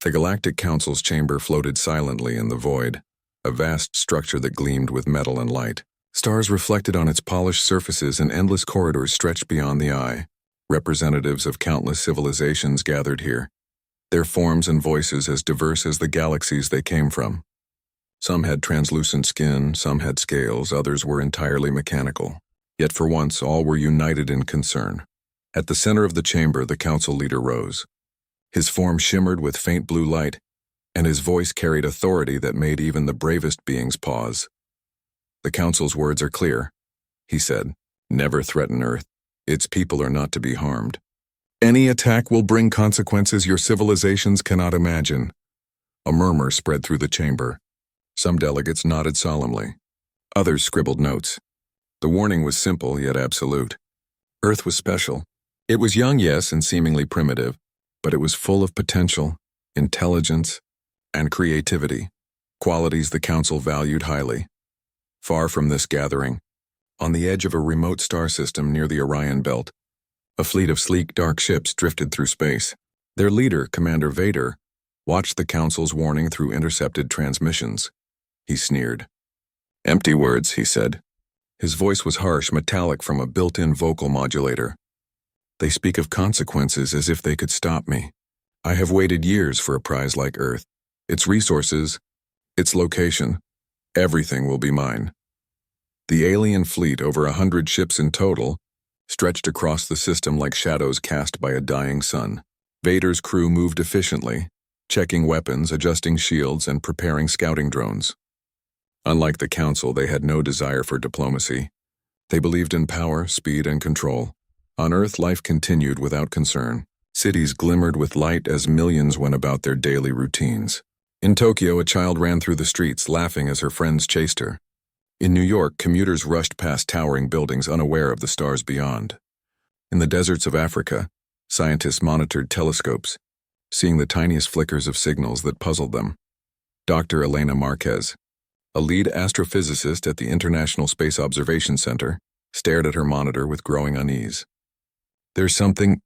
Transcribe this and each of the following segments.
The Galactic Council's chamber floated silently in the void, a vast structure that gleamed with metal and light. Stars reflected on its polished surfaces and endless corridors stretched beyond the eye. Representatives of countless civilizations gathered here, their forms and voices as diverse as the galaxies they came from. Some had translucent skin, some had scales, others were entirely mechanical. Yet for once, all were united in concern. At the center of the chamber, the council leader rose. His form shimmered with faint blue light, and his voice carried authority that made even the bravest beings pause. "The council's words are clear," he said. "Never threaten Earth. Its people are not to be harmed. Any attack will bring consequences your civilizations cannot imagine." A murmur spread through the chamber. Some delegates nodded solemnly. Others scribbled notes. The warning was simple yet absolute. Earth was special. It was young, yes, and seemingly primitive, but it was full of potential, intelligence, and creativity, qualities the council valued highly. Far from this gathering, on the edge of a remote star system near the Orion belt, a fleet of sleek, dark ships drifted through space. Their leader, Commander Vader, watched the council's warning through intercepted transmissions. He sneered. "Empty words," he said. His voice was harsh, metallic from a built-in vocal modulator. "They speak of consequences as if they could stop me. I have waited years for a prize like Earth. Its resources, its location, everything will be mine." The alien fleet, over 100 ships in total, stretched across the system like shadows cast by a dying sun. Vader's crew moved efficiently, checking weapons, adjusting shields, and preparing scouting drones. Unlike the Council, they had no desire for diplomacy. They believed in power, speed, and control. On Earth, life continued without concern. Cities glimmered with light as millions went about their daily routines. In Tokyo, a child ran through the streets, laughing as her friends chased her. In New York, commuters rushed past towering buildings unaware of the stars beyond. In the deserts of Africa, scientists monitored telescopes, seeing the tiniest flickers of signals that puzzled them. Dr. Elena Marquez, a lead astrophysicist at the International Space Observation Center, stared at her monitor with growing unease. "There's something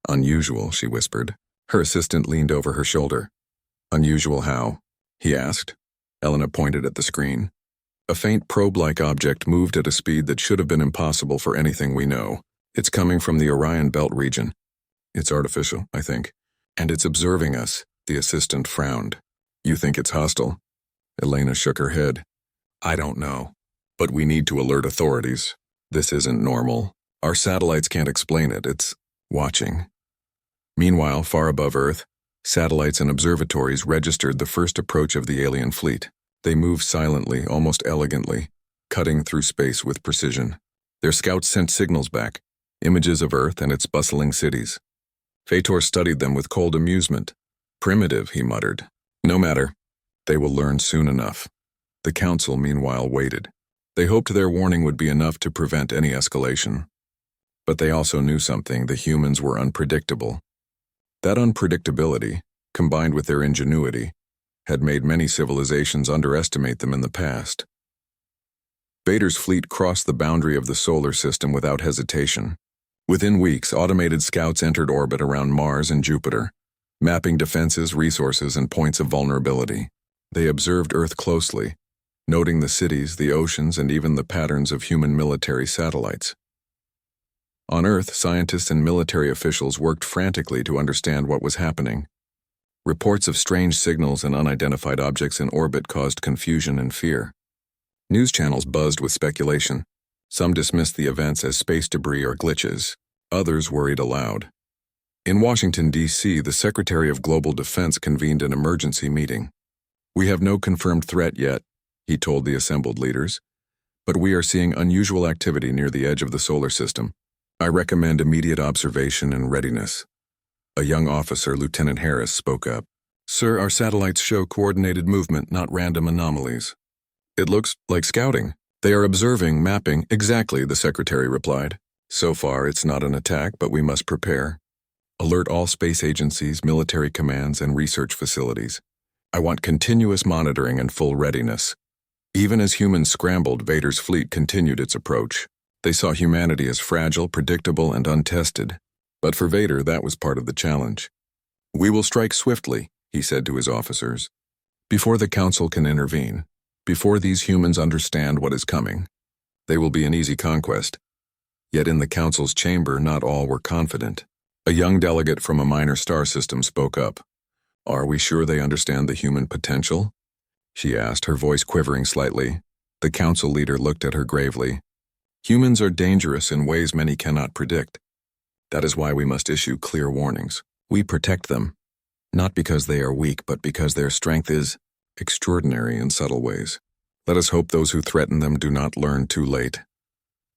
unusual," she whispered. Her assistant leaned over her shoulder. "Unusual how?" he asked. Elena pointed at the screen. A faint probe-like object moved at a speed that should have been impossible for anything we know. "It's coming from the Orion Belt region. It's artificial, I think. And it's observing us," the assistant frowned. "You think it's hostile?" Elena shook her head. "I don't know. But we need to alert authorities. This isn't normal. Our satellites can't explain it. It's watching." Meanwhile, far above Earth, satellites and observatories registered the first approach of the alien fleet. They moved silently, almost elegantly, cutting through space with precision. Their scouts sent signals back, images of Earth and its bustling cities. Fator studied them with cold amusement. "Primitive," he muttered. "No matter. They will learn soon enough." The Council, meanwhile, waited. They hoped their warning would be enough to prevent any escalation. But they also knew something: the humans were unpredictable. That unpredictability, combined with their ingenuity, had made many civilizations underestimate them in the past. Vader's fleet crossed the boundary of the solar system without hesitation. Within weeks, automated scouts entered orbit around Mars and Jupiter, mapping defenses, resources, and points of vulnerability. They observed Earth closely, noting the cities, the oceans, and even the patterns of human military satellites. On Earth, scientists and military officials worked frantically to understand what was happening. Reports of strange signals and unidentified objects in orbit caused confusion and fear. News channels buzzed with speculation. Some dismissed the events as space debris or glitches. Others worried aloud. In Washington, D.C., the Secretary of Global Defense convened an emergency meeting. "We have no confirmed threat yet," he told the assembled leaders, "but we are seeing unusual activity near the edge of the solar system. I recommend immediate observation and readiness." A young officer, Lieutenant Harris, spoke up. "Sir, our satellites show coordinated movement, not random anomalies." "It looks like scouting." "They are observing, mapping." "Exactly," the secretary replied. "So far, it's not an attack, but we must prepare. Alert all space agencies, military commands, and research facilities. I want continuous monitoring and full readiness." Even as humans scrambled, Vader's fleet continued its approach. They saw humanity as fragile, predictable, and untested. But for Vader, that was part of the challenge. "We will strike swiftly," he said to his officers. Before the Council can intervene, before these humans understand what is coming, they will be an easy conquest. Yet in the Council's chamber, not all were confident. A young delegate from a minor star system spoke up. "Are we sure they understand the human potential?" she asked, her voice quivering slightly. The Council leader looked at her gravely. "Humans are dangerous in ways many cannot predict. That is why we must issue clear warnings. We protect them, not because they are weak, but because their strength is extraordinary in subtle ways. Let us hope those who threaten them do not learn too late."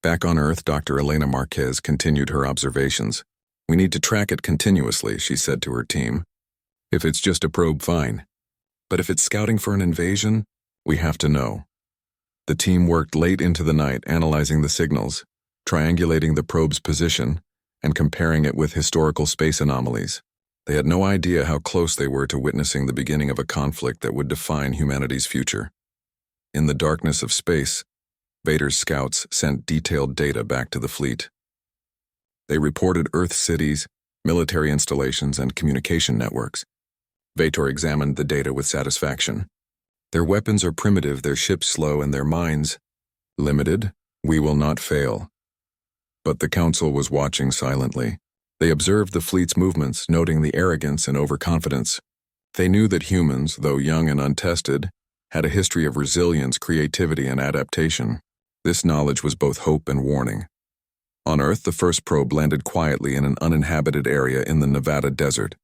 Back on Earth, Dr. Elena Marquez continued her observations. "We need to track it continuously," she said to her team. "If it's just a probe, fine. But if it's scouting for an invasion, we have to know." The team worked late into the night analyzing the signals, triangulating the probe's position, and comparing it with historical space anomalies. They had no idea how close they were to witnessing the beginning of a conflict that would define humanity's future. In the darkness of space, Vader's scouts sent detailed data back to the fleet. They reported Earth cities, military installations, and communication networks. Vader examined the data with satisfaction. "Their weapons are primitive, their ships slow, and their minds limited. We will not fail." But the Council was watching silently. They observed the fleet's movements, noting the arrogance and overconfidence. They knew that humans, though young and untested, had a history of resilience, creativity, and adaptation. This knowledge was both hope and warning. On Earth, the first probe landed quietly in an uninhabited area in the Nevada desert.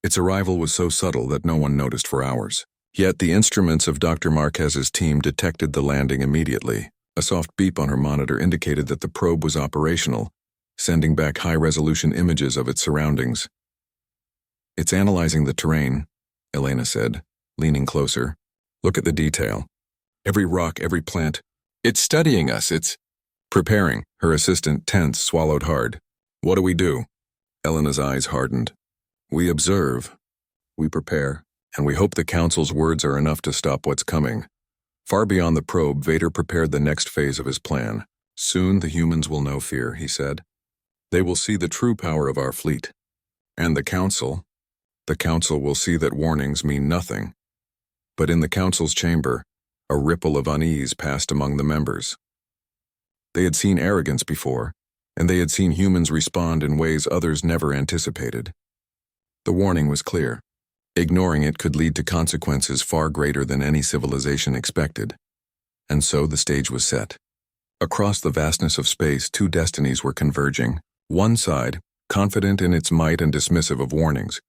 Its arrival was so subtle that no one noticed for hours. Yet the instruments of Dr. Marquez's team detected the landing immediately. A soft beep on her monitor indicated that the probe was operational, sending back high-resolution images of its surroundings. "It's analyzing the terrain," Elena said, leaning closer. "Look at the detail. Every rock, every plant. It's studying us, it's preparing." Her assistant, tense, swallowed hard. "What do we do?" Elena's eyes hardened. "We observe, we prepare, and we hope the Council's words are enough to stop what's coming." Far beyond the probe, Vader prepared the next phase of his plan. "Soon the humans will know fear," he said. "They will see the true power of our fleet. And the Council will see that warnings mean nothing." But in the Council's chamber, a ripple of unease passed among the members. They had seen arrogance before, and they had seen humans respond in ways others never anticipated. The warning was clear. Ignoring it could lead to consequences far greater than any civilization expected. And so the stage was set. Across the vastness of space, two destinies were converging. One side, confident in its might and dismissive of warnings.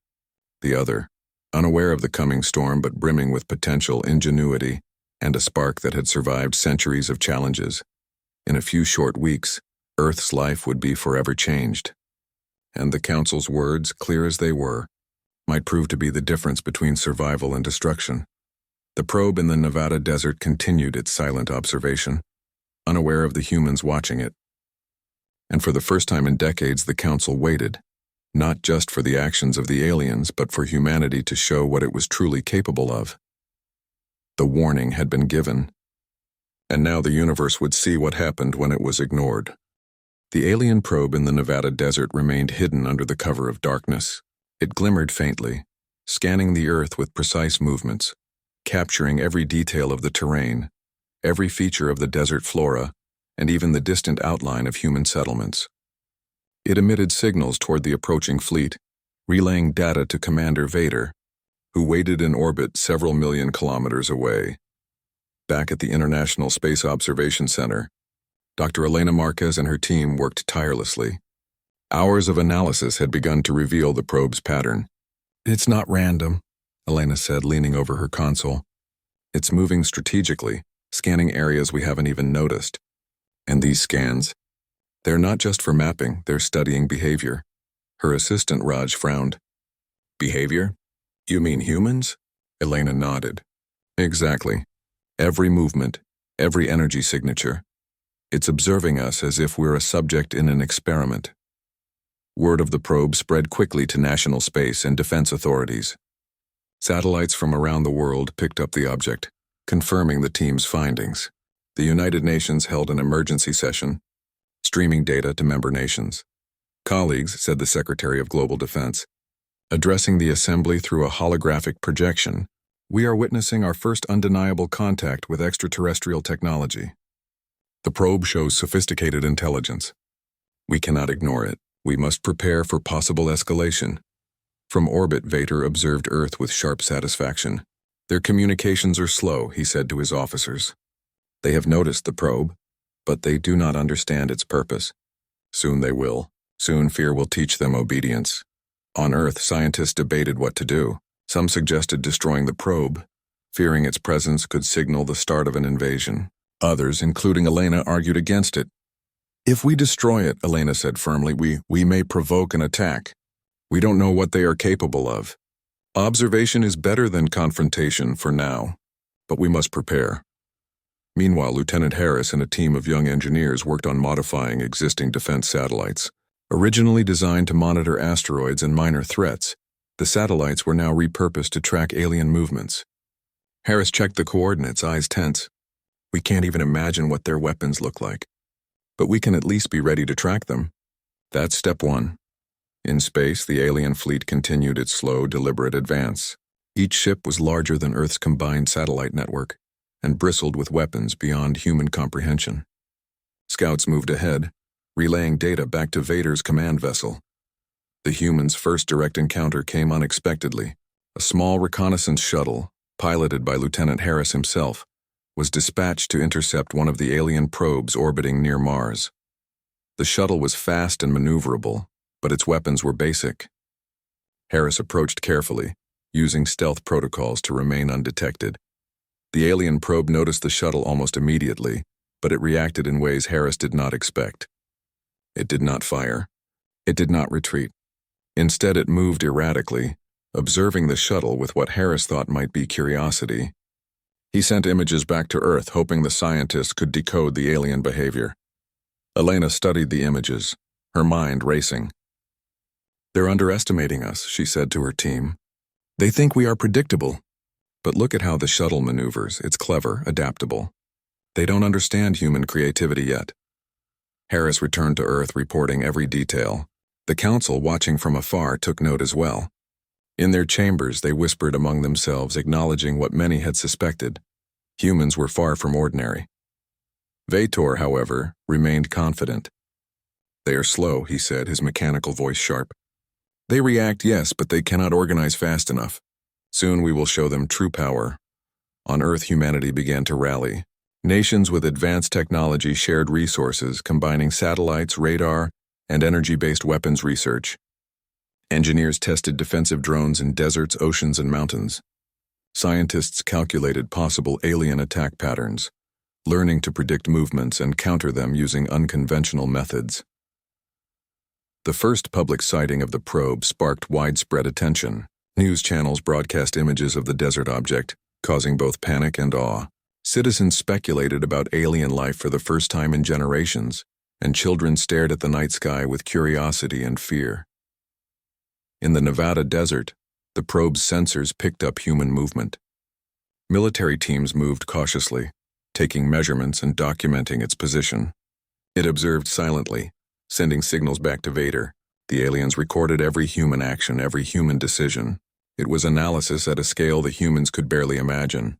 The other, unaware of the coming storm but brimming with potential, ingenuity, and a spark that had survived centuries of challenges. In a few short weeks, Earth's life would be forever changed. And the Council's words, clear as they were, might prove to be the difference between survival and destruction. The probe in the Nevada desert continued its silent observation, unaware of the humans watching it. And for the first time in decades, the Council waited, not just for the actions of the aliens, but for humanity to show what it was truly capable of. The warning had been given, and now the universe would see what happened when it was ignored. The alien probe in the Nevada desert remained hidden under the cover of darkness. It glimmered faintly, scanning the Earth with precise movements, capturing every detail of the terrain, every feature of the desert flora, and even the distant outline of human settlements. It emitted signals toward the approaching fleet, relaying data to Commander Vader, who waited in orbit several million kilometers away. Back at the International Space Observation Center, Dr. Elena Marquez and her team worked tirelessly. Hours of analysis had begun to reveal the probe's pattern. "It's not random," Elena said, leaning over her console. "It's moving strategically, scanning areas we haven't even noticed. And these scans, they're not just for mapping, they're studying behavior." Her assistant, Raj, frowned. "Behavior? You mean humans?" Elena nodded. "Exactly. Every movement, every energy signature. It's observing us as if we're a subject in an experiment." Word of the probe spread quickly to national space and defense authorities. Satellites from around the world picked up the object, confirming the team's findings. The United Nations held an emergency session, streaming data to member nations. "Colleagues," said the Secretary of Global Defense, Addressing the assembly through a holographic projection, we are witnessing our first undeniable contact with extraterrestrial technology. The probe shows sophisticated intelligence. We cannot ignore it. We must prepare for possible escalation. From orbit, Vader observed Earth with sharp satisfaction. Their communications are slow, he said to his officers. They have noticed the probe, but they do not understand its purpose. Soon they will. Soon fear will teach them obedience. On Earth, scientists debated what to do. Some suggested destroying the probe, fearing its presence could signal the start of an invasion. Others, including Elena, argued against it. If we destroy it, Elena said firmly, we may provoke an attack. We don't know what they are capable of. Observation is better than confrontation for now, but we must prepare. Meanwhile, Lieutenant Harris and a team of young engineers worked on modifying existing defense satellites. Originally designed to monitor asteroids and minor threats, the satellites were now repurposed to track alien movements. Harris checked the coordinates, eyes tense. We can't even imagine what their weapons look like. But we can at least be ready to track them. That's step one. In space, the alien fleet continued its slow, deliberate advance. Each ship was larger than Earth's combined satellite network and bristled with weapons beyond human comprehension. Scouts moved ahead, relaying data back to Vader's command vessel. The humans' first direct encounter came unexpectedly. A small reconnaissance shuttle, piloted by Lieutenant Harris himself, was dispatched to intercept one of the alien probes orbiting near Mars. The shuttle was fast and maneuverable, but its weapons were basic. Harris approached carefully, using stealth protocols to remain undetected. The alien probe noticed the shuttle almost immediately, but it reacted in ways Harris did not expect. It did not fire. It did not retreat. Instead, it moved erratically, observing the shuttle with what Harris thought might be curiosity. He sent images back to Earth, hoping the scientists could decode the alien behavior. Elena studied the images, her mind racing. They're underestimating us, she said to her team. They think we are predictable. But look at how the shuttle maneuvers. It's clever, adaptable. They don't understand human creativity yet. Harris returned to Earth, reporting every detail. The council, watching from afar, took note as well. In their chambers, they whispered among themselves, acknowledging what many had suspected. Humans were far from ordinary. Vator, however, remained confident. They are slow, he said, his mechanical voice sharp. They react, yes, but they cannot organize fast enough. Soon we will show them true power. On Earth, humanity began to rally. Nations with advanced technology shared resources, combining satellites, radar, and energy-based weapons research. Engineers tested defensive drones in deserts, oceans, and mountains. Scientists calculated possible alien attack patterns, learning to predict movements and counter them using unconventional methods. The first public sighting of the probe sparked widespread attention. News channels broadcast images of the desert object, causing both panic and awe. Citizens speculated about alien life for the first time in generations, and children stared at the night sky with curiosity and fear. In the Nevada desert, the probe's sensors picked up human movement. Military teams moved cautiously, taking measurements and documenting its position. It observed silently, sending signals back to Vader. The aliens recorded every human action, every human decision. It was analysis at a scale the humans could barely imagine.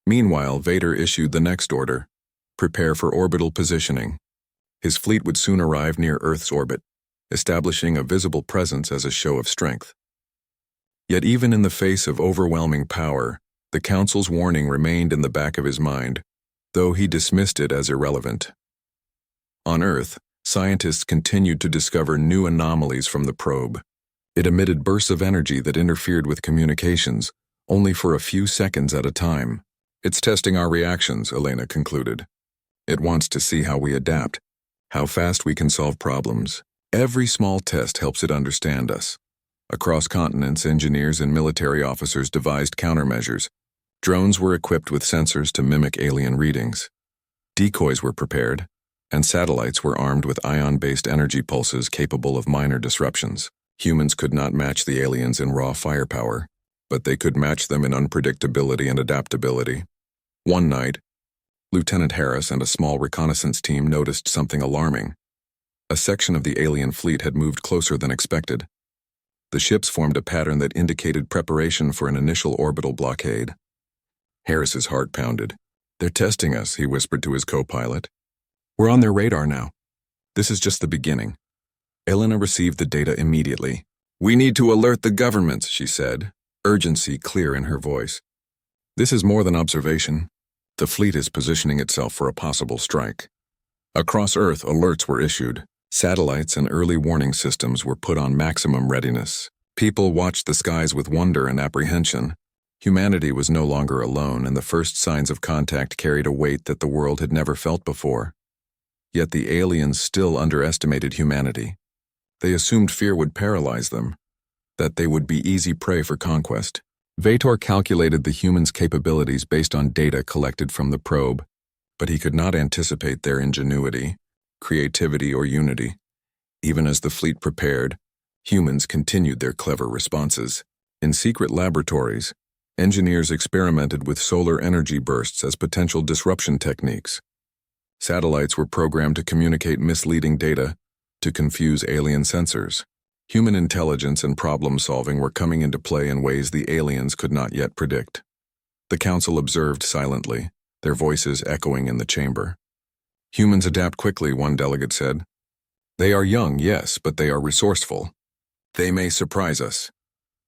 Meanwhile, Vader issued the next order: prepare for orbital positioning. His fleet would soon arrive near Earth's orbit, establishing a visible presence as a show of strength. Yet even in the face of overwhelming power, the Council's warning remained in the back of his mind, though he dismissed it as irrelevant. On Earth, scientists continued to discover new anomalies from the probe. It emitted bursts of energy that interfered with communications, only for a few seconds at a time. It's testing our reactions, Elena concluded. It wants to see how we adapt, how fast we can solve problems. Every small test helps it understand us. Across continents, engineers and military officers devised countermeasures. Drones were equipped with sensors to mimic alien readings. Decoys were prepared, and satellites were armed with ion-based energy pulses capable of minor disruptions. Humans could not match the aliens in raw firepower, but they could match them in unpredictability and adaptability. One night, Lieutenant Harris and a small reconnaissance team noticed something alarming. A section of the alien fleet had moved closer than expected. The ships formed a pattern that indicated preparation for an initial orbital blockade. Harris's heart pounded. "They're testing us," he whispered to his co-pilot. "We're on their radar now. This is just the beginning." Elena received the data immediately. "We need to alert the governments," she said, urgency clear in her voice. "This is more than observation. The fleet is positioning itself for a possible strike." Across Earth, alerts were issued. Satellites and early warning systems were put on maximum readiness. People watched the skies with wonder and apprehension. Humanity was no longer alone, and the first signs of contact carried a weight that the world had never felt before. Yet the aliens still underestimated humanity. They assumed fear would paralyze them, that they would be easy prey for conquest. Vator calculated the humans' capabilities based on data collected from the probe, but he could not anticipate their ingenuity, creativity, or unity. Even as the fleet prepared, humans continued their clever responses. In secret laboratories, engineers experimented with solar energy bursts as potential disruption techniques. Satellites were programmed to communicate misleading data to confuse alien sensors. Human intelligence and problem-solving were coming into play in ways the aliens could not yet predict. The council observed silently, their voices echoing in the chamber. "Humans adapt quickly," one delegate said. "They are young, yes, but they are resourceful. They may surprise us."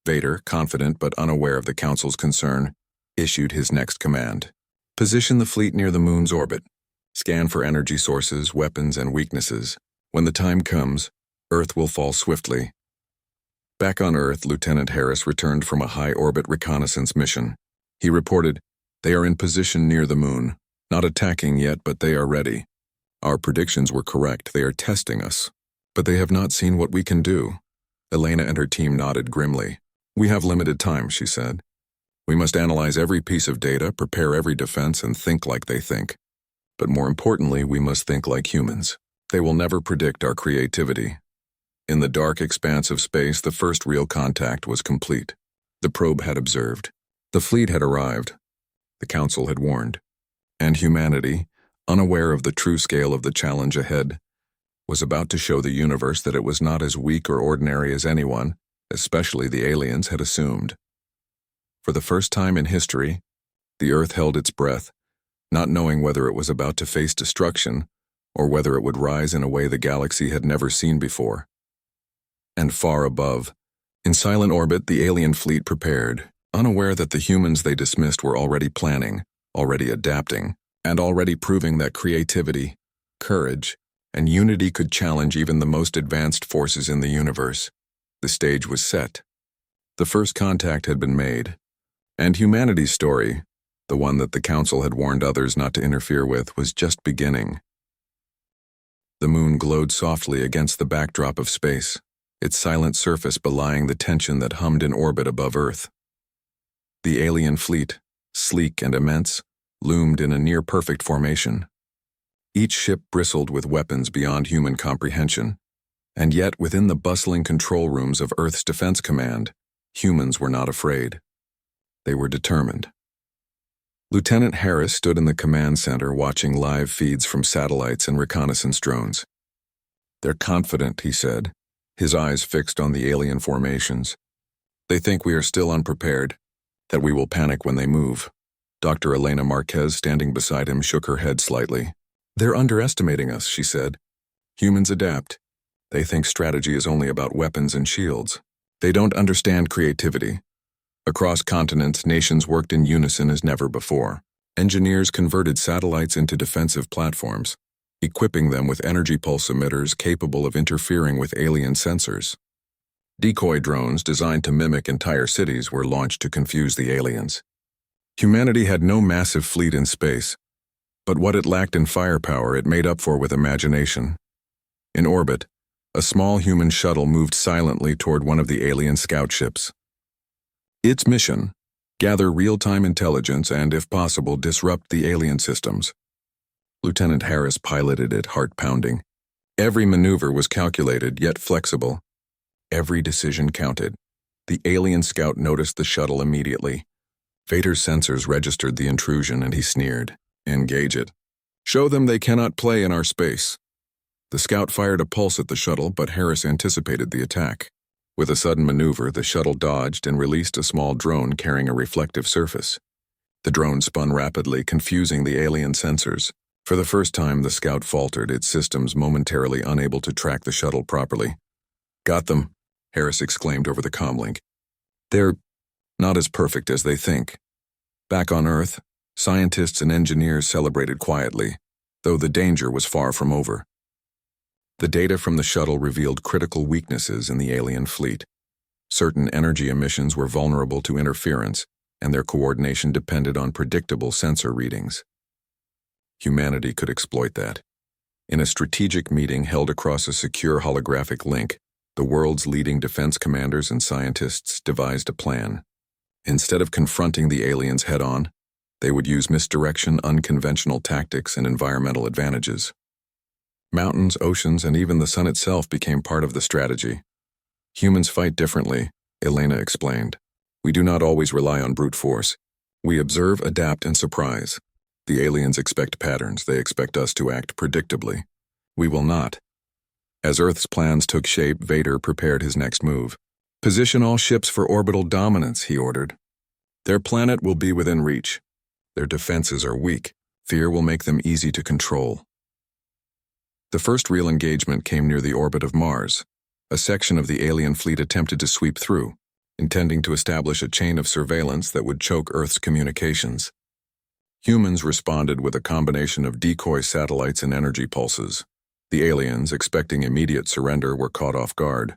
Vader, confident but unaware of the council's concern, issued his next command. "Position the fleet near the moon's orbit. Scan for energy sources, weapons, and weaknesses. When the time comes, Earth will fall swiftly." Back on Earth, Lieutenant Harris returned from a high-orbit reconnaissance mission. He reported, "They are in position near the moon. Not attacking yet, but they are ready. Our predictions were correct. They are testing us. But they have not seen what we can do." Elena and her team nodded grimly. "We have limited time," she said. "We must analyze every piece of data, prepare every defense, and think like they think. But more importantly, we must think like humans. They will never predict our creativity." In the dark expanse of space, the first real contact was complete. The probe had observed. The fleet had arrived. The council had warned. And humanity, unaware of the true scale of the challenge ahead, was about to show the universe that it was not as weak or ordinary as anyone, especially the aliens, had assumed. For the first time in history, the Earth held its breath, not knowing whether it was about to face destruction or whether it would rise in a way the galaxy had never seen before. And far above, in silent orbit, the alien fleet prepared, unaware that the humans they dismissed were already planning, already adapting, and already proving that creativity, courage, and unity could challenge even the most advanced forces in the universe. The stage was set. The first contact had been made, and humanity's story, the one that the council had warned others not to interfere with, was just beginning. The moon glowed softly against the backdrop of space, its silent surface belying the tension that hummed in orbit above Earth. The alien fleet, sleek and immense, loomed in a near-perfect formation. Each ship bristled with weapons beyond human comprehension, and yet within the bustling control rooms of Earth's Defense Command, humans were not afraid. They were determined. Lieutenant Harris stood in the command center watching live feeds from satellites and reconnaissance drones. "They're confident," he said, his eyes fixed on the alien formations. "They think we are still unprepared, that we will panic when they move." Dr. Elena Marquez, standing beside him, shook her head slightly. "They're underestimating us," she said. "Humans adapt. They think strategy is only about weapons and shields. They don't understand creativity." Across continents, nations worked in unison as never before. Engineers converted satellites into defensive platforms, equipping them with energy pulse emitters capable of interfering with alien sensors. Decoy drones designed to mimic entire cities were launched to confuse the aliens. Humanity had no massive fleet in space, but what it lacked in firepower it made up for with imagination. In orbit, a small human shuttle moved silently toward one of the alien scout ships. Its mission: gather real-time intelligence and, if possible, disrupt the alien systems. Lieutenant Harris piloted it, heart-pounding. Every maneuver was calculated, yet flexible. Every decision counted. The alien scout noticed the shuttle immediately. Vader's sensors registered the intrusion, and he sneered. "Engage it. Show them they cannot play in our space." The scout fired a pulse at the shuttle, but Harris anticipated the attack. With a sudden maneuver, the shuttle dodged and released a small drone carrying a reflective surface. The drone spun rapidly, confusing the alien sensors. For the first time, the scout faltered, its systems momentarily unable to track the shuttle properly. "Got them," Harris exclaimed over the comlink. "They're not as perfect as they think." Back on Earth, scientists and engineers celebrated quietly, though the danger was far from over. The data from the shuttle revealed critical weaknesses in the alien fleet. Certain energy emissions were vulnerable to interference, and their coordination depended on predictable sensor readings. Humanity could exploit that. In a strategic meeting held across a secure holographic link, the world's leading defense commanders and scientists devised a plan. Instead of confronting the aliens head-on, they would use misdirection, unconventional tactics, and environmental advantages. Mountains, oceans, and even the sun itself became part of the strategy. "Humans fight differently," Elena explained. "We do not always rely on brute force. We observe, adapt, and surprise. The aliens expect patterns. They expect us to act predictably. We will not." As Earth's plans took shape, Vader prepared his next move. "Position all ships for orbital dominance," he ordered. "Their planet will be within reach. Their defenses are weak. Fear will make them easy to control." The first real engagement came near the orbit of Mars. A section of the alien fleet attempted to sweep through, intending to establish a chain of surveillance that would choke Earth's communications. Humans responded with a combination of decoy satellites and energy pulses. The aliens, expecting immediate surrender, were caught off guard.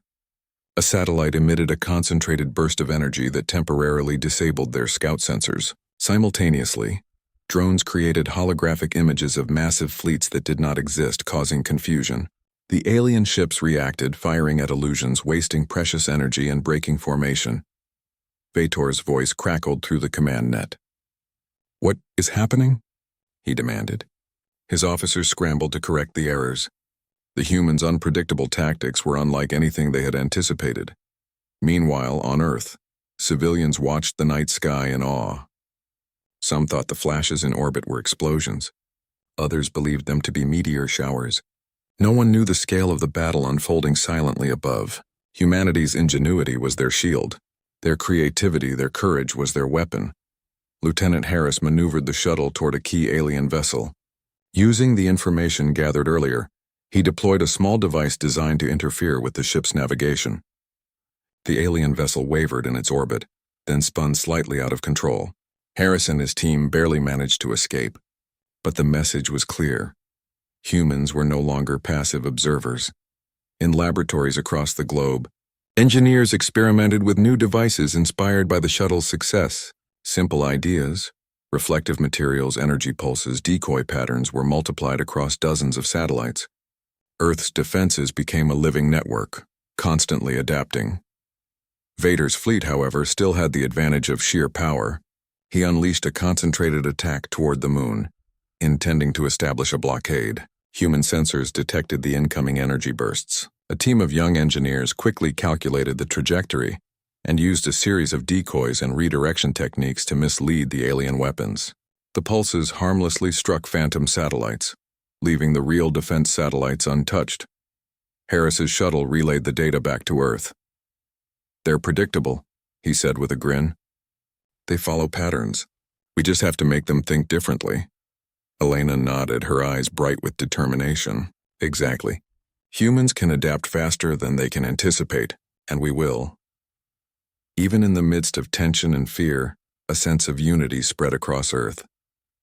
A satellite emitted a concentrated burst of energy that temporarily disabled their scout sensors. Simultaneously, drones created holographic images of massive fleets that did not exist, causing confusion. The alien ships reacted, firing at illusions, wasting precious energy and breaking formation. Vator's voice crackled through the command net. "What is happening?" he demanded. His officers scrambled to correct the errors. The humans' unpredictable tactics were unlike anything they had anticipated. Meanwhile, on Earth, civilians watched the night sky in awe. Some thought the flashes in orbit were explosions. Others believed them to be meteor showers. No one knew the scale of the battle unfolding silently above. Humanity's ingenuity was their shield. Their creativity, their courage was their weapon. Lieutenant Harris maneuvered the shuttle toward a key alien vessel. Using the information gathered earlier, he deployed a small device designed to interfere with the ship's navigation. The alien vessel wavered in its orbit, then spun slightly out of control. Harris and his team barely managed to escape. But the message was clear. Humans were no longer passive observers. In laboratories across the globe, engineers experimented with new devices inspired by the shuttle's success. Simple ideas, reflective materials, energy pulses, decoy patterns were multiplied across dozens of satellites. Earth's defenses became a living network, constantly adapting. Vader's fleet, however, still had the advantage of sheer power. He unleashed a concentrated attack toward the moon, intending to establish a blockade. Human sensors detected the incoming energy bursts. A team of young engineers quickly calculated the trajectory and used a series of decoys and redirection techniques to mislead the alien weapons. The pulses harmlessly struck phantom satellites, leaving the real defense satellites untouched. Harris's shuttle relayed the data back to Earth. "They're predictable," he said with a grin. "They follow patterns. We just have to make them think differently." Elena nodded, her eyes bright with determination. "Exactly. Humans can adapt faster than they can anticipate, and we will." Even in the midst of tension and fear, a sense of unity spread across Earth.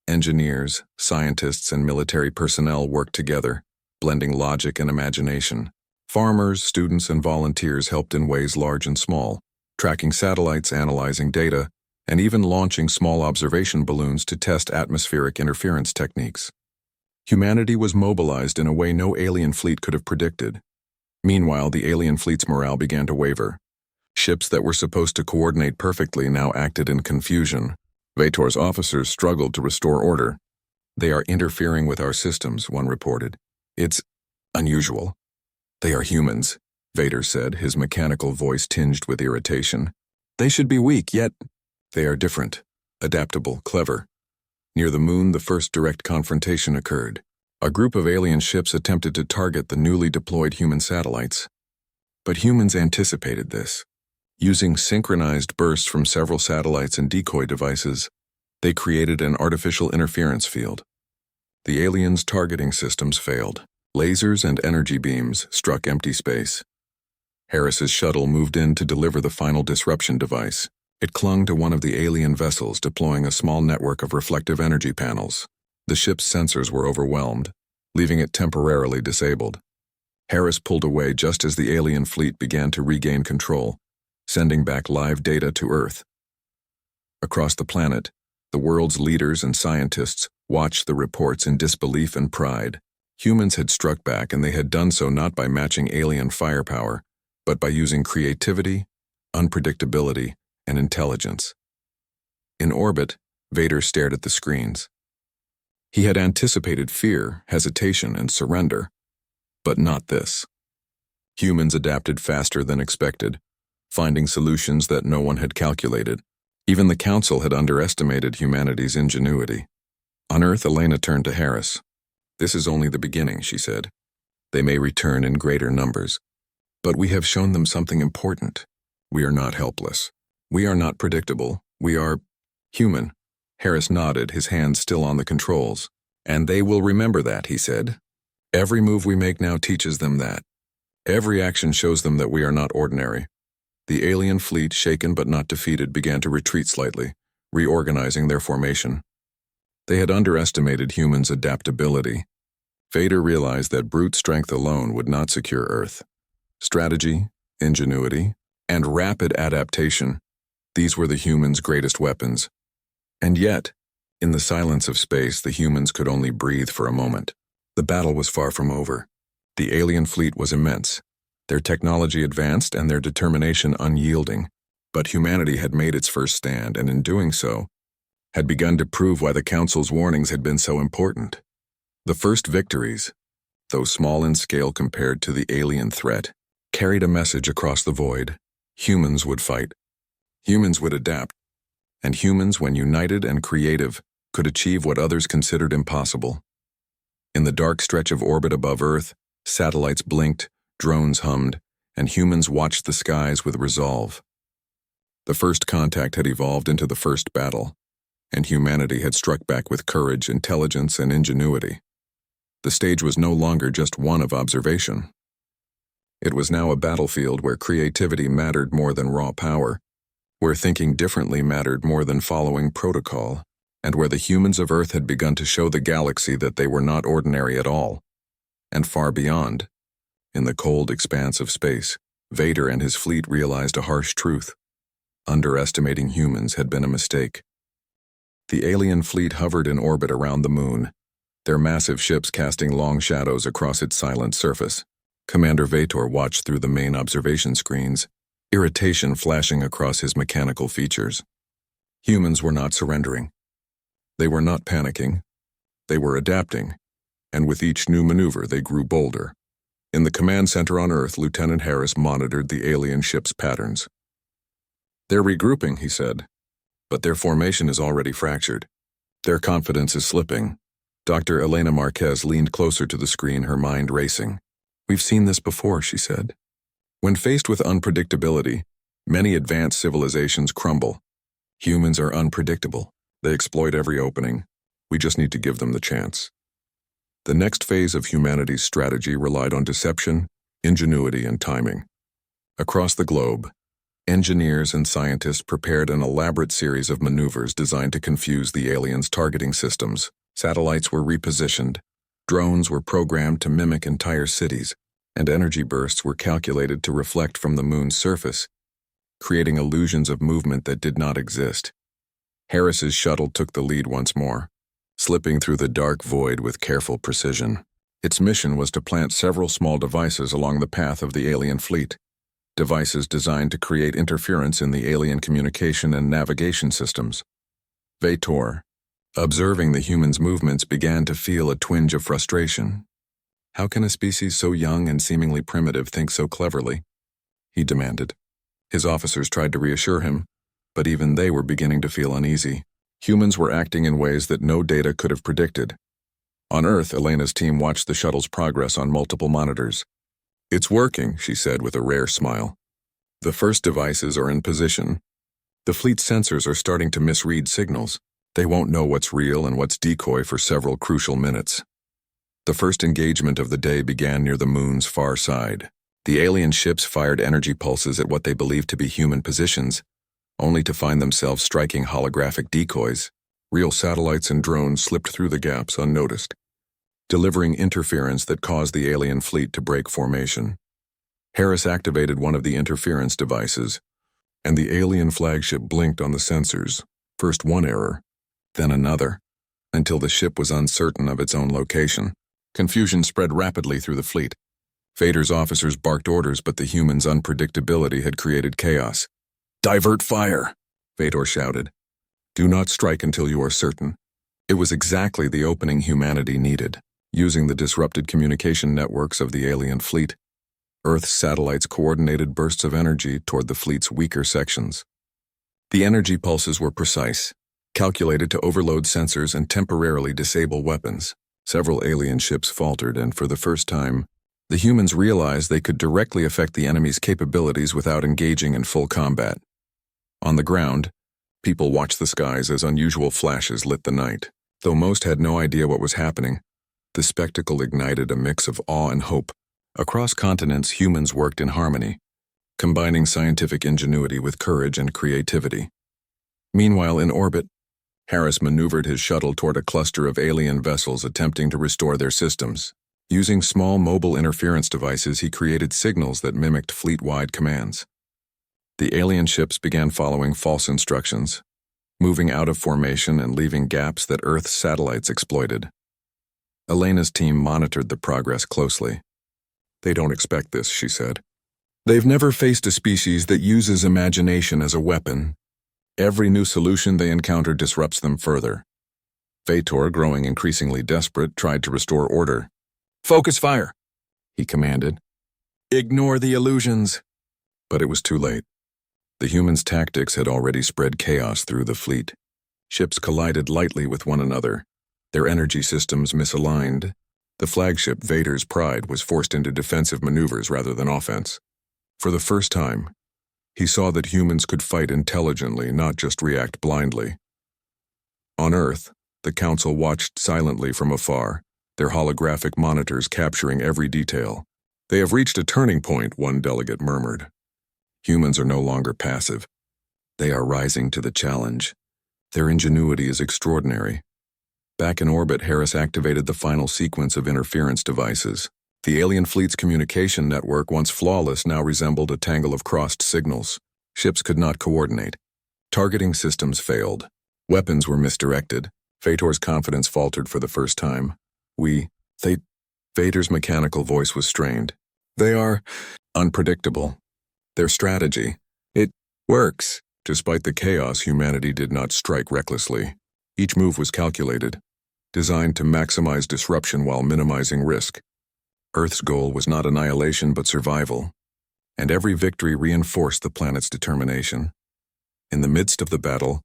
Engineers, scientists, and military personnel worked together, blending logic and imagination. Farmers, students, and volunteers helped in ways large and small, tracking satellites, analyzing data, and even launching small observation balloons to test atmospheric interference techniques. Humanity was mobilized in a way no alien fleet could have predicted. Meanwhile, the alien fleet's morale began to waver. Ships that were supposed to coordinate perfectly now acted in confusion. Vator's officers struggled to restore order. "They are interfering with our systems," one reported. "It's unusual." "They are humans," Vader said, his mechanical voice tinged with irritation. "They should be weak, yet they are different, adaptable, clever." Near the moon, the first direct confrontation occurred. A group of alien ships attempted to target the newly deployed human satellites. But humans anticipated this. Using synchronized bursts from several satellites and decoy devices, they created an artificial interference field. The aliens' targeting systems failed. Lasers and energy beams struck empty space. Harris's shuttle moved in to deliver the final disruption device. It clung to one of the alien vessels, deploying a small network of reflective energy panels. The ship's sensors were overwhelmed, leaving it temporarily disabled. Harris pulled away just as the alien fleet began to regain control, sending back live data to Earth. Across the planet, the world's leaders and scientists watched the reports in disbelief and pride. Humans had struck back, and they had done so not by matching alien firepower, but by using creativity, unpredictability, and intelligence. In orbit, Vader stared at the screens. He had anticipated fear, hesitation, and surrender, but not this. Humans adapted faster than expected, finding solutions that no one had calculated. Even the Council had underestimated humanity's ingenuity. On Earth, Elena turned to Harris. "This is only the beginning," she said. "They may return in greater numbers. But we have shown them something important. We are not helpless. We are not predictable. We are human." Harris nodded, his hands still on the controls. "And they will remember that," he said. "Every move we make now teaches them that. Every action shows them that we are not ordinary." The alien fleet, shaken but not defeated, began to retreat slightly, reorganizing their formation. They had underestimated humans' adaptability. Vader realized that brute strength alone would not secure Earth. Strategy, ingenuity, and rapid adaptation, these were the humans' greatest weapons. And yet, in the silence of space, the humans could only breathe for a moment. The battle was far from over. The alien fleet was immense, their technology advanced and their determination unyielding. But humanity had made its first stand, and in doing so, had begun to prove why the Council's warnings had been so important. The first victories, though small in scale compared to the alien threat, carried a message across the void. Humans would fight. Humans would adapt. And humans, when united and creative, could achieve what others considered impossible. In the dark stretch of orbit above Earth, satellites blinked, drones hummed, and humans watched the skies with resolve. The first contact had evolved into the first battle, and humanity had struck back with courage, intelligence, and ingenuity. The stage was no longer just one of observation. It was now a battlefield where creativity mattered more than raw power, where thinking differently mattered more than following protocol, and where the humans of Earth had begun to show the galaxy that they were not ordinary at all. And far beyond, in the cold expanse of space, Vader and his fleet realized a harsh truth. Underestimating humans had been a mistake. The alien fleet hovered in orbit around the moon, their massive ships casting long shadows across its silent surface. Commander Vator watched through the main observation screens, irritation flashing across his mechanical features. Humans were not surrendering. They were not panicking. They were adapting, and with each new maneuver they grew bolder. In the command center on Earth, Lieutenant Harris monitored the alien ship's patterns. "They're regrouping," he said, "but their formation is already fractured. Their confidence is slipping." Dr. Elena Marquez leaned closer to the screen, her mind racing. "We've seen this before," she said. "When faced with unpredictability, many advanced civilizations crumble. Humans are unpredictable. They exploit every opening. We just need to give them the chance." The next phase of humanity's strategy relied on deception, ingenuity, and timing. Across the globe, engineers and scientists prepared an elaborate series of maneuvers designed to confuse the aliens' targeting systems. Satellites were repositioned, drones were programmed to mimic entire cities, and energy bursts were calculated to reflect from the moon's surface, creating illusions of movement that did not exist. Harris's shuttle took the lead once more, slipping through the dark void with careful precision. Its mission was to plant several small devices along the path of the alien fleet, devices designed to create interference in the alien communication and navigation systems. Vator, observing the humans' movements, began to feel a twinge of frustration. "How can a species so young and seemingly primitive think so cleverly?" he demanded. His officers tried to reassure him, but even they were beginning to feel uneasy. Humans were acting in ways that no data could have predicted. On Earth, Elena's team watched the shuttle's progress on multiple monitors. "It's working," she said with a rare smile. "The first devices are in position. The fleet's sensors are starting to misread signals. They won't know what's real and what's decoy for several crucial minutes." The first engagement of the day began near the moon's far side. The alien ships fired energy pulses at what they believed to be human positions, only to find themselves striking holographic decoys. Real satellites and drones slipped through the gaps unnoticed, delivering interference that caused the alien fleet to break formation. Harris activated one of the interference devices, and the alien flagship blinked on the sensors, first one error, then another, until the ship was uncertain of its own location. Confusion spread rapidly through the fleet. Vader's officers barked orders, but the humans' unpredictability had created chaos. "Divert fire," Vader shouted. "Do not strike until you are certain." It was exactly the opening humanity needed. Using the disrupted communication networks of the alien fleet, Earth's satellites coordinated bursts of energy toward the fleet's weaker sections. The energy pulses were precise, calculated to overload sensors and temporarily disable weapons. Several alien ships faltered, and for the first time, the humans realized they could directly affect the enemy's capabilities without engaging in full combat. On the ground, people watched the skies as unusual flashes lit the night. Though most had no idea what was happening, the spectacle ignited a mix of awe and hope. Across continents, humans worked in harmony, combining scientific ingenuity with courage and creativity. Meanwhile, in orbit, Harris maneuvered his shuttle toward a cluster of alien vessels attempting to restore their systems. Using small mobile interference devices, he created signals that mimicked fleet-wide commands. The alien ships began following false instructions, moving out of formation and leaving gaps that Earth's satellites exploited. Elena's team monitored the progress closely. "They don't expect this," she said. "They've never faced a species that uses imagination as a weapon. Every new solution they encounter disrupts them further." Vator, growing increasingly desperate, tried to restore order. "Focus fire," he commanded. "Ignore the illusions." But it was too late. The humans' tactics had already spread chaos through the fleet. Ships collided lightly with one another, their energy systems misaligned. The flagship, Vader's Pride, was forced into defensive maneuvers rather than offense. For the first time, he saw that humans could fight intelligently, not just react blindly. On Earth, the Council watched silently from afar, their holographic monitors capturing every detail. "They have reached a turning point," one delegate murmured. "Humans are no longer passive. They are rising to the challenge. Their ingenuity is extraordinary." Back in orbit, Harris activated the final sequence of interference devices. The alien fleet's communication network, once flawless, now resembled a tangle of crossed signals. Ships could not coordinate. Targeting systems failed. Weapons were misdirected. Vator's confidence faltered for the first time. Vader's mechanical voice was strained. "They are unpredictable. Their strategy, it works." Despite the chaos, humanity did not strike recklessly. Each move was calculated, designed to maximize disruption while minimizing risk. Earth's goal was not annihilation but survival, and every victory reinforced the planet's determination. In the midst of the battle,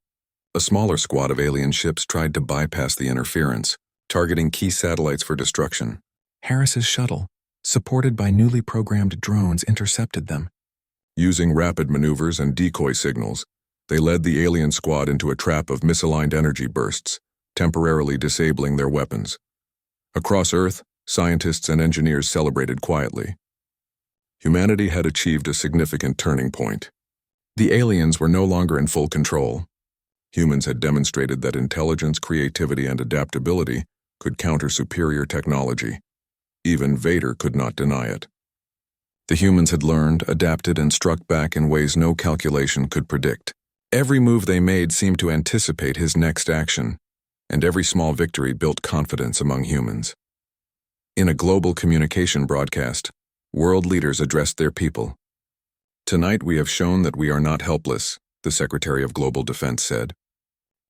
a smaller squad of alien ships tried to bypass the interference, targeting key satellites for destruction. Harris's shuttle, supported by newly programmed drones, intercepted them. Using rapid maneuvers and decoy signals, they led the alien squad into a trap of misaligned energy bursts, temporarily disabling their weapons. Across Earth, scientists and engineers celebrated quietly. Humanity had achieved a significant turning point. The aliens were no longer in full control. Humans had demonstrated that intelligence, creativity, and adaptability could counter superior technology. Even Vader could not deny it. The humans had learned, adapted, and struck back in ways no calculation could predict. Every move they made seemed to anticipate his next action, and every small victory built confidence among humans. In a global communication broadcast, world leaders addressed their people. "Tonight we have shown that we are not helpless," the Secretary of Global Defense said.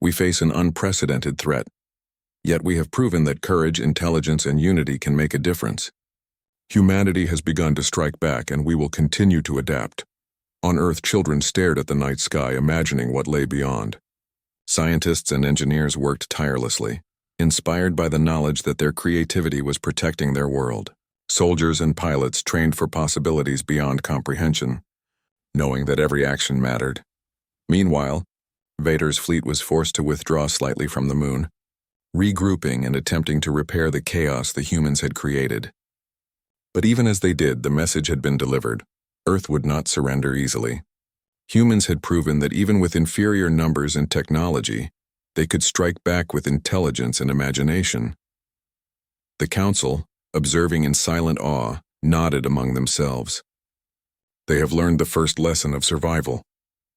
"We face an unprecedented threat. Yet we have proven that courage, intelligence, and unity can make a difference. Humanity has begun to strike back, and we will continue to adapt." On Earth, children stared at the night sky, imagining what lay beyond. Scientists and engineers worked tirelessly, inspired by the knowledge that their creativity was protecting their world. soldiers and pilots trained for possibilities beyond comprehension, knowing that every action mattered. Meanwhile, Vader's fleet was forced to withdraw slightly from the moon, regrouping and attempting to repair the chaos the humans had created. But even as they did, the message had been delivered. Earth would not surrender easily. Humans had proven that even with inferior numbers and technology, they could strike back with intelligence and imagination. The Council, observing in silent awe, nodded among themselves. "They have learned the first lesson of survival,"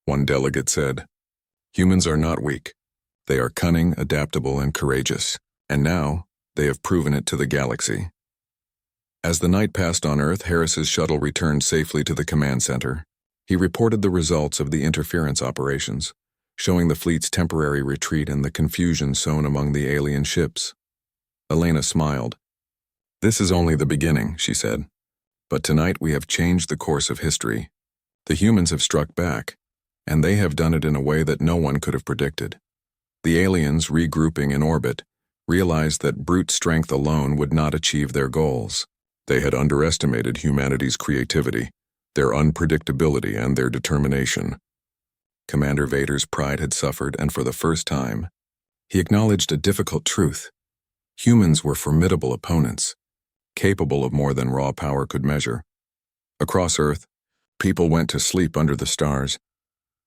one delegate said. "Humans are not weak. They are cunning, adaptable, and courageous, and now they have proven it to the galaxy." As the night passed on Earth, Harris's shuttle returned safely to the command center. He reported the results of the interference operations, showing the fleet's temporary retreat and the confusion sown among the alien ships. Elena smiled. "This is only the beginning," she said. "But tonight we have changed the course of history. The humans have struck back, and they have done it in a way that no one could have predicted." The aliens, regrouping in orbit, realized that brute strength alone would not achieve their goals. They had underestimated humanity's creativity, their unpredictability, and their determination. Commander Vader's pride had suffered, and for the first time, he acknowledged a difficult truth. Humans were formidable opponents, capable of more than raw power could measure. Across Earth, people went to sleep under the stars,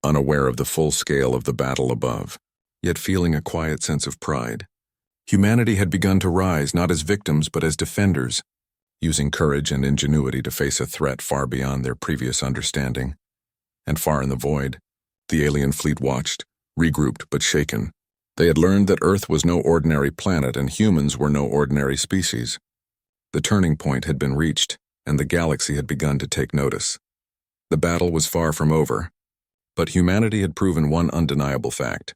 unaware of the full scale of the battle above, yet feeling a quiet sense of pride. Humanity had begun to rise not as victims but as defenders, using courage and ingenuity to face a threat far beyond their previous understanding. And far in the void, the alien fleet watched, regrouped but shaken. They had learned that Earth was no ordinary planet and humans were no ordinary species. The turning point had been reached, and the galaxy had begun to take notice. The battle was far from over, but humanity had proven one undeniable fact.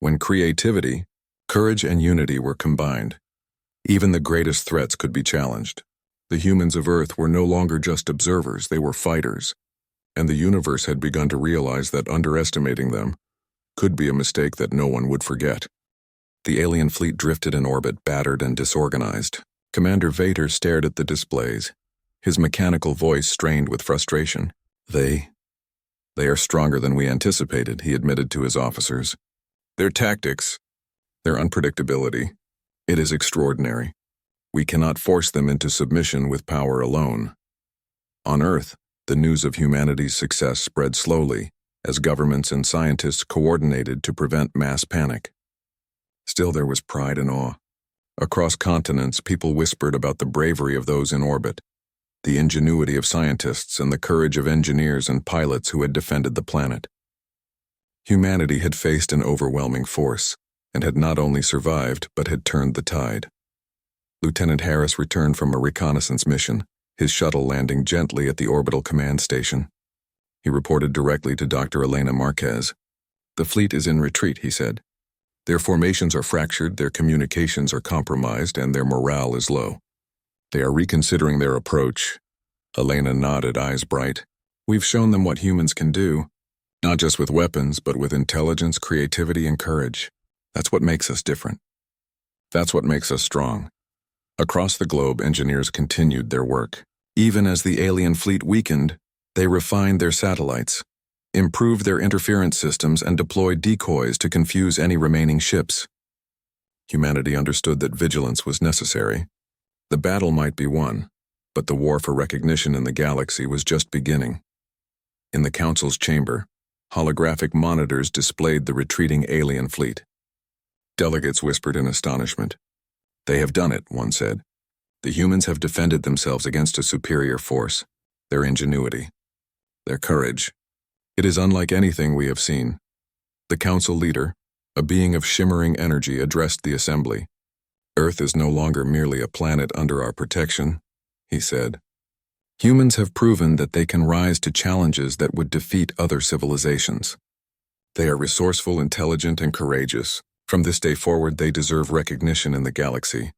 When creativity, courage, and unity were combined, even the greatest threats could be challenged. The humans of Earth were no longer just observers, they were fighters, and the universe had begun to realize that underestimating them could be a mistake that no one would forget. The alien fleet drifted in orbit, battered and disorganized. Commander Vader stared at the displays, his mechanical voice strained with frustration. They are stronger than we anticipated," he admitted to his officers. "Their tactics, their unpredictability, it is extraordinary. We cannot force them into submission with power alone." On Earth, the news of humanity's success spread slowly as governments and scientists coordinated to prevent mass panic. Still, there was pride and awe. Across continents, people whispered about the bravery of those in orbit, the ingenuity of scientists, and the courage of engineers and pilots who had defended the planet. Humanity had faced an overwhelming force, and had not only survived but had turned the tide. Lieutenant Harris returned from a reconnaissance mission, his shuttle landing gently at the orbital command station. He reported directly to Dr. Elena Marquez. "The fleet is in retreat," he said. "Their formations are fractured, their communications are compromised, and their morale is low. They are reconsidering their approach." Elena nodded, eyes bright. "We've shown them what humans can do, not just with weapons, but with intelligence, creativity, and courage. That's what makes us different. That's what makes us strong." Across the globe, engineers continued their work. Even as the alien fleet weakened, they refined their satellites, improved their interference systems, and deployed decoys to confuse any remaining ships. Humanity understood that vigilance was necessary. The battle might be won, but the war for recognition in the galaxy was just beginning. In the Council's chamber, holographic monitors displayed the retreating alien fleet. Delegates whispered in astonishment. "They have done it," one said. "The humans have defended themselves against a superior force. Their ingenuity, their courage. It is unlike anything we have seen." The Council leader, a being of shimmering energy, addressed the assembly. "Earth is no longer merely a planet under our protection," he said. "Humans have proven that they can rise to challenges that would defeat other civilizations. They are resourceful, intelligent, and courageous. From this day forward, they deserve recognition in the galaxy."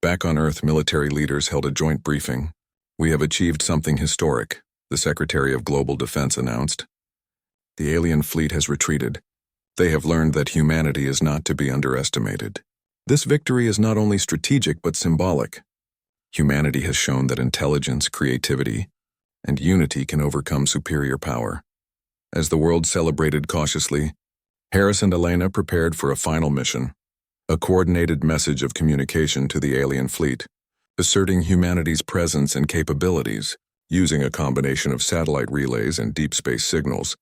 Back on Earth, military leaders held a joint briefing. "We have achieved something historic," the Secretary of Global Defense announced. "The alien fleet has retreated. They have learned that humanity is not to be underestimated. This victory is not only strategic but symbolic. Humanity has shown that intelligence, creativity, and unity can overcome superior power. As the world celebrated cautiously, Harris and Elena prepared for a final mission, a coordinated message of communication to the alien fleet, asserting humanity's presence and capabilities, using a combination of satellite relays and deep space signals.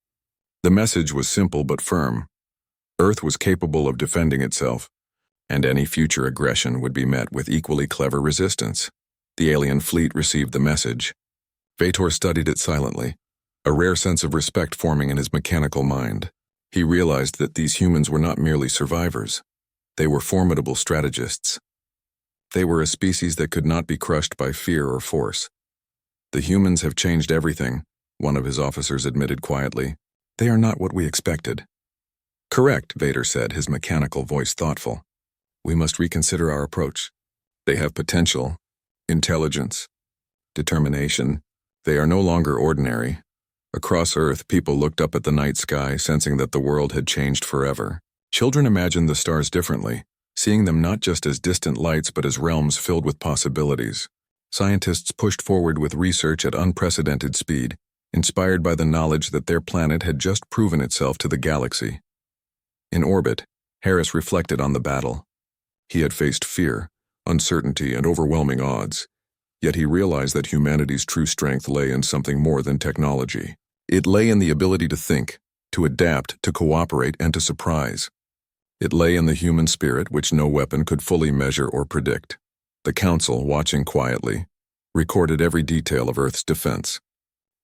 The message was simple but firm. Earth was capable of defending itself, and any future aggression would be met with equally clever resistance. The alien fleet received the message. Vator studied it silently, a rare sense of respect forming in his mechanical mind. He realized that these humans were not merely survivors. They were formidable strategists. They were a species that could not be crushed by fear or force. "The humans have changed everything," one of his officers admitted quietly. "They are not what we expected." "Correct," Vader said, his mechanical voice thoughtful. "We must reconsider our approach. They have potential, intelligence, determination. They are no longer ordinary." Across Earth, people looked up at the night sky, sensing that the world had changed forever. Children imagined the stars differently, seeing them not just as distant lights but as realms filled with possibilities. Scientists pushed forward with research at unprecedented speed, inspired by the knowledge that their planet had just proven itself to the galaxy. In orbit, Harris reflected on the battle. He had faced fear, uncertainty, and overwhelming odds. Yet he realized that humanity's true strength lay in something more than technology. It lay in the ability to think, to adapt, to cooperate, and to surprise. It lay in the human spirit which no weapon could fully measure or predict. The Council, watching quietly, recorded every detail of Earth's defense.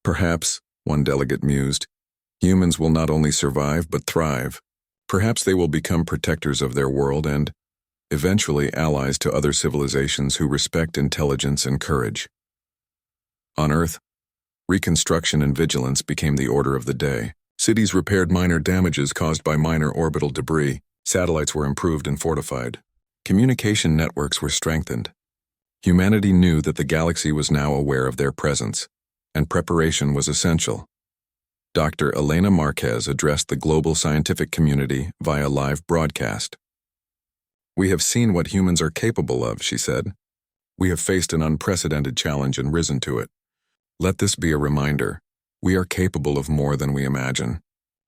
"Perhaps," one delegate mused, "humans will not only survive but thrive. Perhaps they will become protectors of their world and, eventually, allies to other civilizations who respect intelligence and courage." On Earth, reconstruction and vigilance became the order of the day. Cities repaired minor damages caused by minor orbital debris. Satellites were improved and fortified. Communication networks were strengthened. Humanity knew that the galaxy was now aware of their presence, and preparation was essential. Dr. Elena Marquez addressed the global scientific community via live broadcast. "We have seen what humans are capable of," she said. "We have faced an unprecedented challenge and risen to it. Let this be a reminder. We are capable of more than we imagine.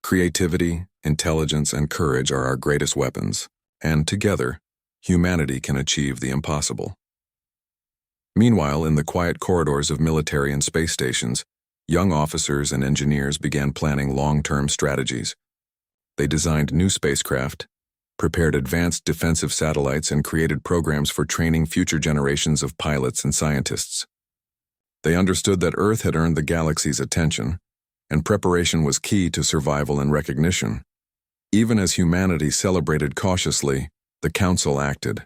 Creativity, intelligence, and courage are our greatest weapons, and together, humanity can achieve the impossible." Meanwhile, in the quiet corridors of military and space stations, young officers and engineers began planning long-term strategies. They designed new spacecraft, prepared advanced defensive satellites, and created programs for training future generations of pilots and scientists. They understood that Earth had earned the galaxy's attention, and preparation was key to survival and recognition. Even as humanity celebrated cautiously, the Council acted.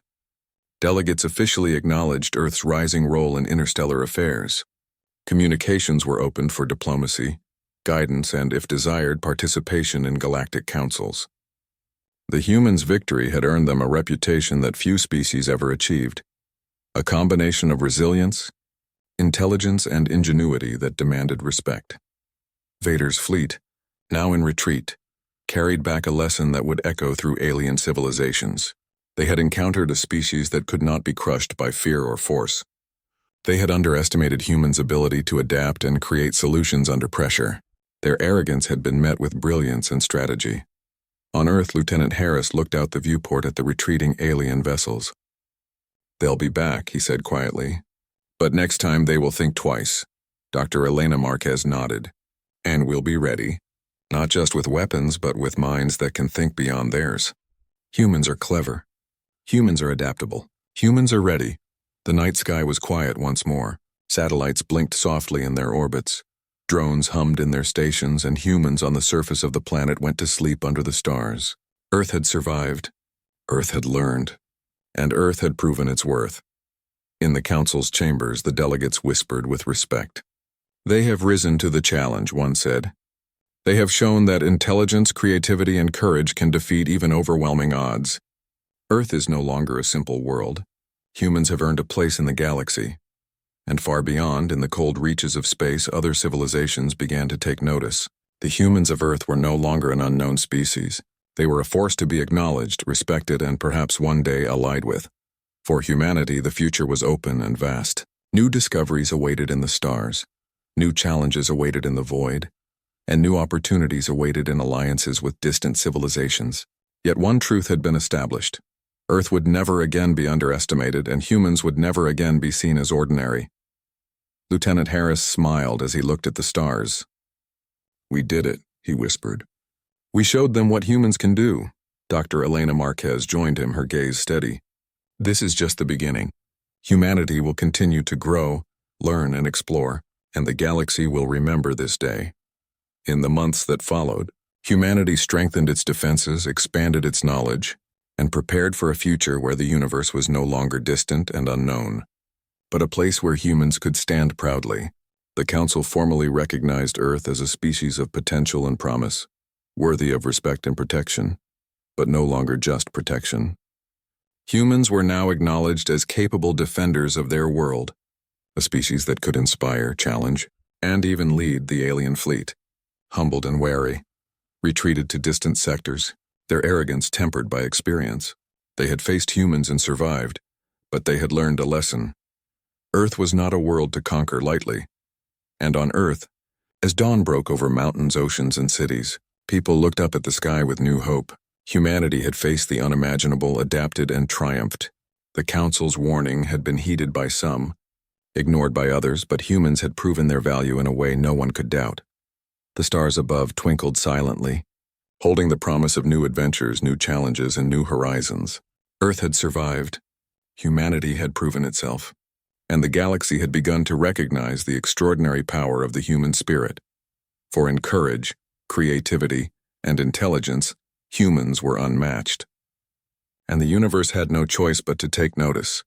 Delegates officially acknowledged Earth's rising role in interstellar affairs. Communications were opened for diplomacy, guidance, and, if desired, participation in galactic councils. The humans' victory had earned them a reputation that few species ever achieved, a combination of resilience, intelligence, and ingenuity that demanded respect. Vader's fleet, now in retreat, carried back a lesson that would echo through alien civilizations. They had encountered a species that could not be crushed by fear or force. They had underestimated humans' ability to adapt and create solutions under pressure. Their arrogance had been met with brilliance and strategy. On Earth, Lieutenant Harris looked out the viewport at the retreating alien vessels. "They'll be back," he said quietly. "But next time they will think twice." Dr. Elena Marquez nodded. "And we'll be ready, not just with weapons, but with minds that can think beyond theirs. Humans are clever. Humans are adaptable. Humans are ready." The night sky was quiet once more. Satellites blinked softly in their orbits. Drones hummed in their stations, and humans on the surface of the planet went to sleep under the stars. Earth had survived. Earth had learned. And Earth had proven its worth. In the Council's chambers, the delegates whispered with respect. "They have risen to the challenge," one said. "They have shown that intelligence, creativity, and courage can defeat even overwhelming odds. Earth is no longer a simple world. Humans have earned a place in the galaxy. And far beyond, in the cold reaches of space, other civilizations began to take notice. The humans of Earth were no longer an unknown species. They were a force to be acknowledged, respected, and perhaps one day allied with. For humanity, the future was open and vast. New discoveries awaited in the stars, new challenges awaited in the void, and new opportunities awaited in alliances with distant civilizations. Yet one truth had been established. Earth would never again be underestimated, and humans would never again be seen as ordinary. Lieutenant Harris smiled as he looked at the stars. "We did it," he whispered. "We showed them what humans can do." Dr. Elena Marquez joined him, her gaze steady. "This is just the beginning. Humanity will continue to grow, learn, and explore, and the galaxy will remember this day." In the months that followed, humanity strengthened its defenses, expanded its knowledge, and prepared for a future where the universe was no longer distant and unknown, but a place where humans could stand proudly. The Council formally recognized Earth as a species of potential and promise, worthy of respect and protection, but no longer just protection. Humans were now acknowledged as capable defenders of their world, a species that could inspire, challenge, and even lead the alien fleet. Humbled and wary, retreated to distant sectors, their arrogance tempered by experience. They had faced humans and survived, but they had learned a lesson. Earth was not a world to conquer lightly. And on Earth, as dawn broke over mountains, oceans, and cities, people looked up at the sky with new hope. Humanity had faced the unimaginable, adapted, and triumphed. The Council's warning had been heeded by some, ignored by others, but humans had proven their value in a way no one could doubt. The stars above twinkled silently, holding the promise of new adventures, new challenges, and new horizons. Earth had survived. Humanity had proven itself. And the galaxy had begun to recognize the extraordinary power of the human spirit. For in courage, creativity, and intelligence, humans were unmatched. And the universe had no choice but to take notice.